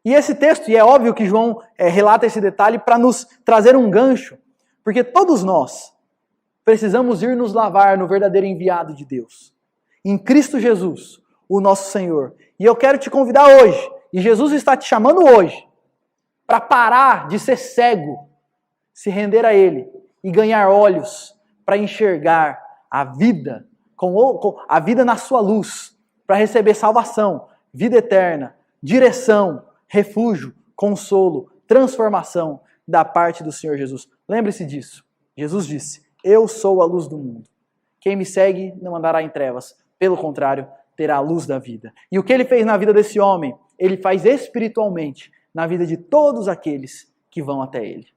E esse texto, e é óbvio que João relata esse detalhe para nos trazer um gancho, porque todos nós precisamos ir nos lavar no verdadeiro enviado de Deus, em Cristo Jesus, o nosso Senhor. E eu quero te convidar hoje, e Jesus está te chamando hoje, para parar de ser cego, se render a Ele e ganhar olhos para enxergar a vida, com a vida na sua luz, para receber salvação, vida eterna, direção, refúgio, consolo, transformação da parte do Senhor Jesus. Lembre-se disso. Jesus disse: eu sou a luz do mundo. Quem me segue não andará em trevas, pelo contrário, terá a luz da vida. E o que ele fez na vida desse homem, ele faz espiritualmente na vida de todos aqueles que vão até ele.